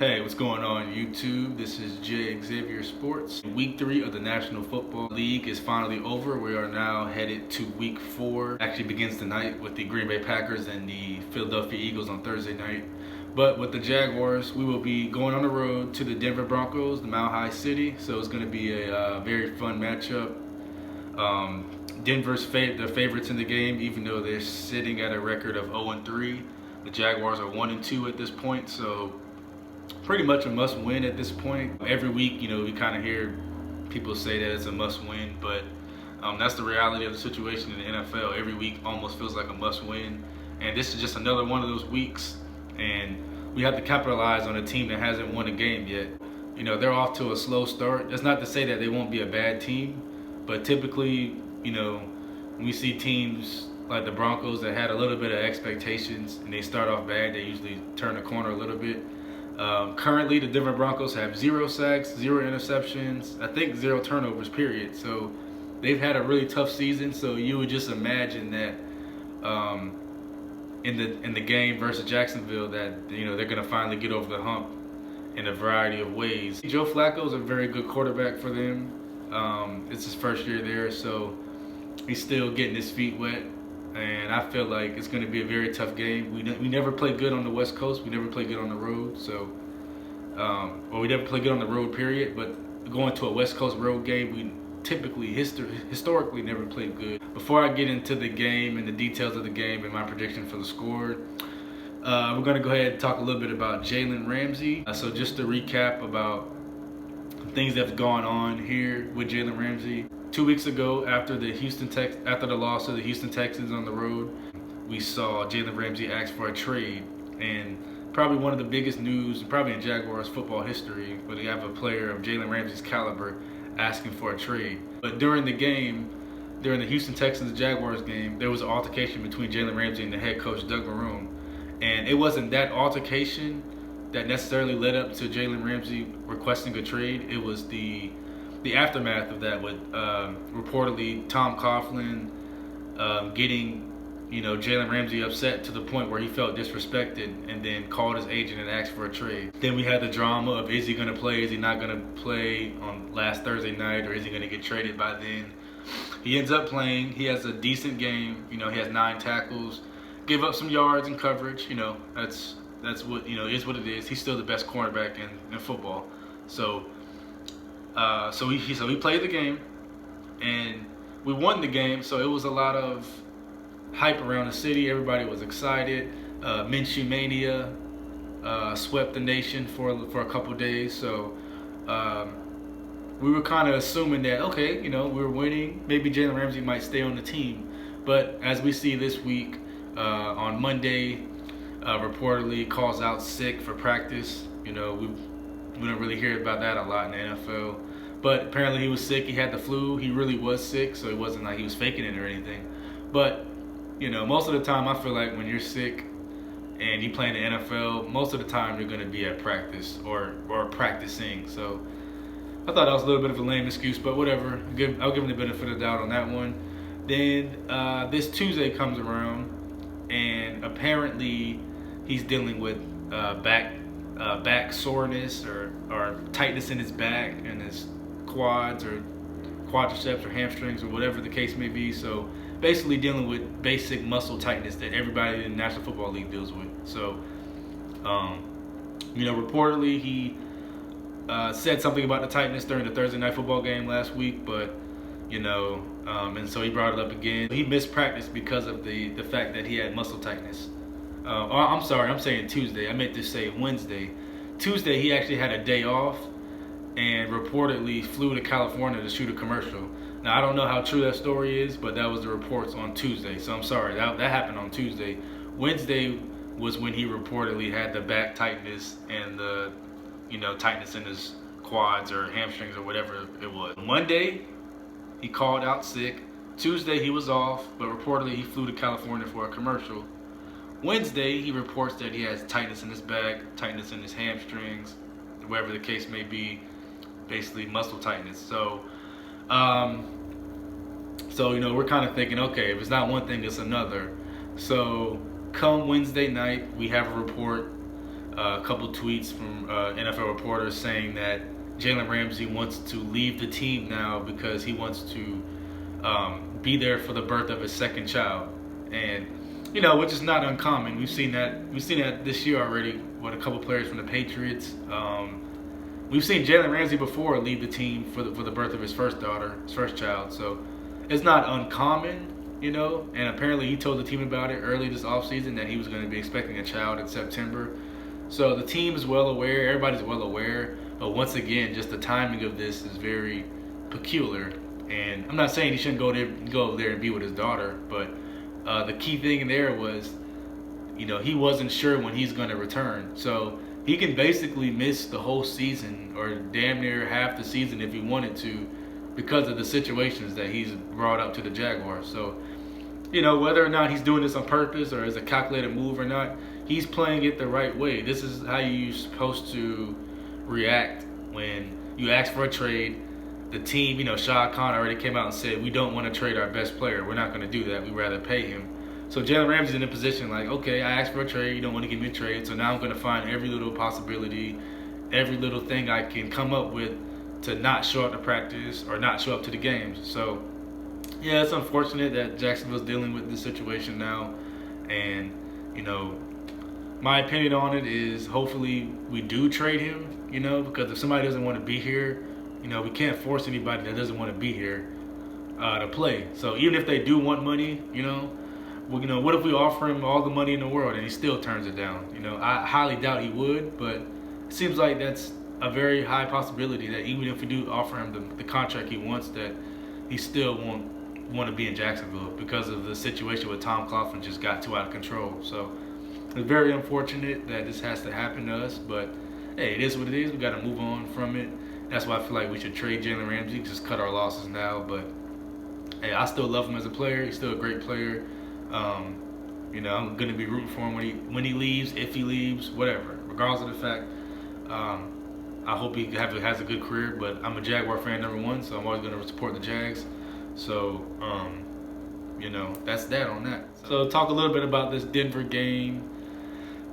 Hey, what's going on YouTube? This is Xavier Sports. Week 3 of the National Football League is finally over. We are now headed to week 4. Actually begins tonight with the Green Bay Packers and the Philadelphia Eagles on Thursday night. But with the Jaguars, we will be going on the road to the Denver Broncos, the Mile High City. So it's going to be a very fun matchup. Denver's the favorites in the game, even though they're sitting at a record of 0-3. The Jaguars are 1-2 at this point, so pretty much a must-win at this point. Every week, we kind of hear people say that it's a must-win, but that's the reality of the situation in the NFL. Every week almost feels like a must-win, and this is just another one of those weeks, and we have to capitalize on a team that hasn't won a game yet. They're off to a slow start. That's not to say that they won't be a bad team, but typically, when we see teams like the Broncos that had a little bit of expectations and they start off bad, they usually turn the corner a little bit. Currently, the Denver Broncos have 0 sacks, 0 interceptions, I think 0 turnovers, period. So they've had a really tough season. So you would just imagine that in the game versus Jacksonville that they're going to finally get over the hump in a variety of ways. Joe Flacco is a very good quarterback for them. It's his first year there, so he's still getting his feet wet. And I feel like it's going to be a very tough game. We never play good on the West Coast. We never play good on the road. So, we never play good on the road, period. But going to a West Coast road game, we typically, historically, never played good. Before I get into the game and the details of the game and my prediction for the score, we're going to go ahead and talk a little bit about Jalen Ramsey. So just to recap about things that have gone on here with Jalen Ramsey. 2 weeks ago, after the loss of the Houston Texans on the road, we saw Jalen Ramsey ask for a trade, and probably one of the biggest news, probably in Jaguars football history, where you have a player of Jalen Ramsey's caliber asking for a trade. But during the game, during the Houston Texans-Jaguars game, there was an altercation between Jalen Ramsey and the head coach, Doug Marrone, and it wasn't that altercation that necessarily led up to Jalen Ramsey requesting a trade. It was the aftermath of that, with reportedly Tom Coughlin getting Jalen Ramsey upset to the point where he felt disrespected, and then called his agent and asked for a trade. Then we had the drama of, is he going to play, is he not going to play on last Thursday night, or is he going to get traded by then? He ends up playing. He has a decent game. He has 9 tackles, give up some yards and coverage. That's what is what it is. He's still the best cornerback in football. So he played the game, and we won the game. So it was a lot of hype around the city. Everybody was excited. Minshew mania swept the nation for a couple days. So we were kind of assuming that, okay, we were winning. Maybe Jalen Ramsey might stay on the team. But as we see this week, on Monday, reportedly calls out sick for practice. We don't really hear about that a lot in the NFL. But apparently he was sick. He had the flu. He really was sick, so it wasn't like he was faking it or anything. But, most of the time I feel like when you're sick and you play in the NFL, most of the time you're going to be at practice or practicing. So I thought that was a little bit of a lame excuse, but whatever. I'll give him the benefit of the doubt on that one. Then this Tuesday comes around, and apparently he's dealing with back soreness or tightness in his back and his quads or quadriceps or hamstrings or whatever the case may be. So basically dealing with basic muscle tightness that everybody in the National Football League deals with. So, reportedly he said something about the tightness during the Thursday night football game last week, but and so he brought it up again. He missed practice because of the fact that he had muscle tightness. I'm sorry, I'm saying Tuesday. I meant to say Wednesday. Tuesday, he actually had a day off and reportedly flew to California to shoot a commercial. Now, I don't know how true that story is, but that was the reports on Tuesday. So I'm sorry, that happened on Tuesday. Wednesday was when he reportedly had the back tightness and the tightness in his quads or hamstrings or whatever it was. Monday, he called out sick. Tuesday, he was off, but reportedly he flew to California for a commercial. Wednesday, he reports that he has tightness in his back, tightness in his hamstrings, whatever the case may be, basically muscle tightness. So, we're kind of thinking, okay, if it's not one thing, it's another. So come Wednesday night, we have a report a couple tweets from NFL reporters saying that Jalen Ramsey wants to leave the team now because he wants to be there for the birth of his second child, and which is not uncommon. We've seen that this year already with a couple players from the Patriots. We've seen Jalen Ramsey before leave the team for the birth of his first child. So it's not uncommon, And apparently he told the team about it early this offseason that he was going to be expecting a child in September. So the team is well aware. Everybody's well aware. But once again, just the timing of this is very peculiar. And I'm not saying he shouldn't go over there and be with his daughter, but the key thing there was, he wasn't sure when he's going to return. So he can basically miss the whole season or damn near half the season if he wanted to because of the situations that he's brought up to the Jaguars. So, whether or not he's doing this on purpose or as a calculated move or not, he's playing it the right way. This is how you're supposed to react when you ask for a trade. The team, Shad Khan already came out and said, we don't want to trade our best player. We're not going to do that. We'd rather pay him. So Jalen Ramsey's in a position like, okay, I asked for a trade. You don't want to give me a trade. So now I'm going to find every little possibility, every little thing I can come up with to not show up to practice or not show up to the games. So, yeah, it's unfortunate that Jacksonville's dealing with this situation now. And, my opinion on it is hopefully we do trade him, because if somebody doesn't want to be here, we can't force anybody that doesn't want to be here to play. So even if they do want money, what if we offer him all the money in the world and he still turns it down? I highly doubt he would, but it seems like that's a very high possibility that even if we do offer him the contract he wants, that he still won't want to be in Jacksonville because of the situation with Tom Coughlin just got too out of control. So it's very unfortunate that this has to happen to us, but hey, it is what it is. We got to move on from it. That's why I feel like we should trade Jalen Ramsey, just cut our losses now. But hey, I still love him as a player. He's still a great player. I'm gonna be rooting for him when he leaves, if he leaves, whatever. Regardless of the fact, I hope he has a good career. But I'm a Jaguar fan, number one, so I'm always gonna support the Jags. So that's that on that. So talk a little bit about this Denver game.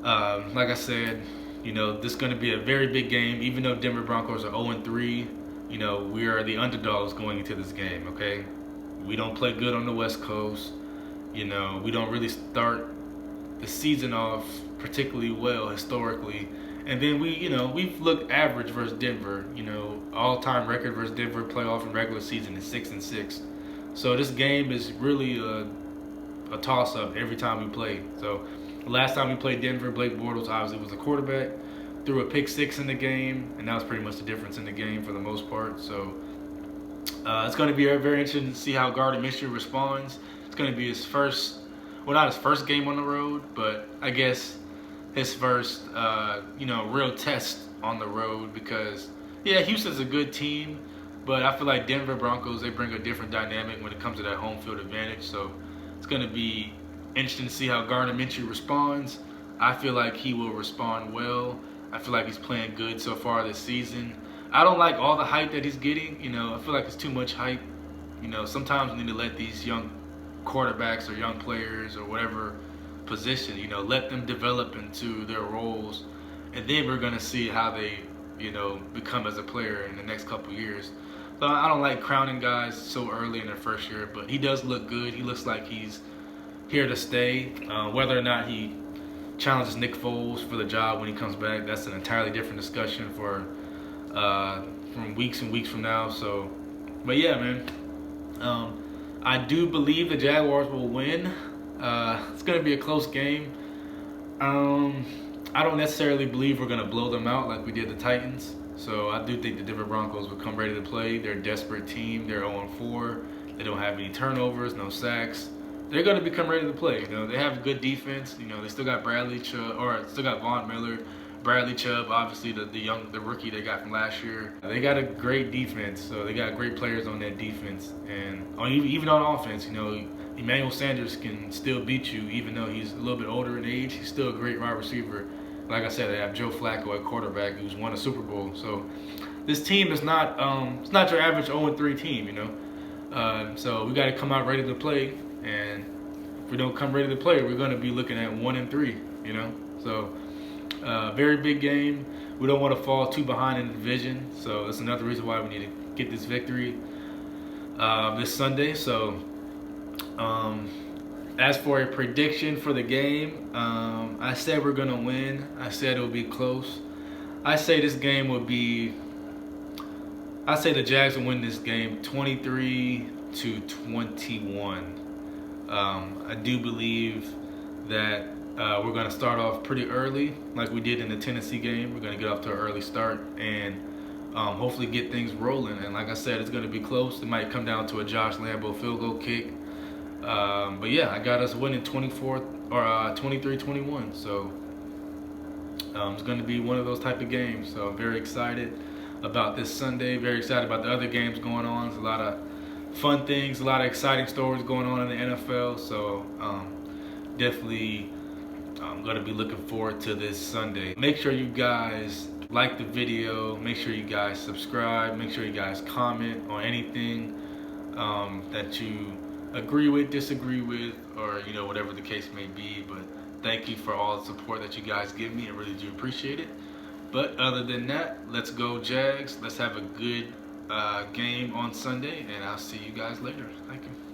Like I said, this is going to be a very big game. Even though Denver Broncos are 0-3, we are the underdogs going into this game, okay? We don't play good on the West Coast. We don't really start the season off particularly well historically. And then we've looked average versus Denver. All-time record versus Denver playoff and regular season is 6-6. So this game is really a toss-up every time we play. So the last time we played Denver, Blake Bortles obviously was the quarterback, threw a pick six in the game, and that was pretty much the difference in the game for the most part. So it's going to be very interesting to see how Gardner Minshew responds. It's going to be his first, well, not his first game on the road, but I guess his first, real test on the road because, yeah, Houston's a good team, but I feel like Denver Broncos, they bring a different dynamic when it comes to that home field advantage. So it's going to be interesting to see how Gardner Minshew responds. I feel like he will respond well. I feel like he's playing good so far this season. I don't like all the hype that he's getting. I feel like it's too much hype. Sometimes we need to let these young quarterbacks or young players or whatever position, let them develop into their roles. And then we're going to see how they, become as a player in the next couple years. So I don't like crowning guys so early in their first year, but he does look good. He looks like he's here to stay. Whether or not he challenges Nick Foles for the job when he comes back, that's an entirely different discussion for from weeks and weeks from now. So, but yeah, man, I do believe the Jaguars will win. It's going to be a close game. I don't necessarily believe we're going to blow them out like we did the Titans. So I do think the Denver Broncos will come ready to play. They're a desperate team. They're 0-4. They don't have any turnovers, no sacks. They're going to become ready to play. They have good defense. They still got Von Miller, Bradley Chubb, obviously the rookie they got from last year. They got a great defense, so they got great players on that defense. And even on offense, Emmanuel Sanders can still beat you, even though he's a little bit older in age. He's still a great wide receiver. Like I said, they have Joe Flacco at quarterback, who's won a Super Bowl. So this team is not it's not your average 0-3 team, So we got to come out ready to play. And if we don't come ready to play, we're going to be looking at 1-3, So Very big game. We don't want to fall too behind in the division, so that's another reason why we need to get this victory this Sunday. So, as for a prediction for the game, I said we're gonna win. I said it'll be close. I say this game will be. I say the Jags will win this game 23-21. I do believe that we're going to start off pretty early, like we did in the Tennessee game. We're going to get off to an early start and hopefully get things rolling. And like I said, it's going to be close. It might come down to a Josh Lambo field goal kick. But yeah, I got us winning 23-21. So it's going to be one of those type of games. So I'm very excited about this Sunday. Very excited about the other games going on. There's a lot of fun things, a lot of exciting stories going on in the NFL. So definitely I'm going to be looking forward to this Sunday. Make sure you guys like the video. Make sure you guys subscribe. Make sure you guys comment on anything that you agree with, disagree with, or whatever the case may be. But thank you for all the support that you guys give me. I really do appreciate it. But other than that, let's go Jags. Let's have a good game on Sunday, and I'll see you guys later. Thank you.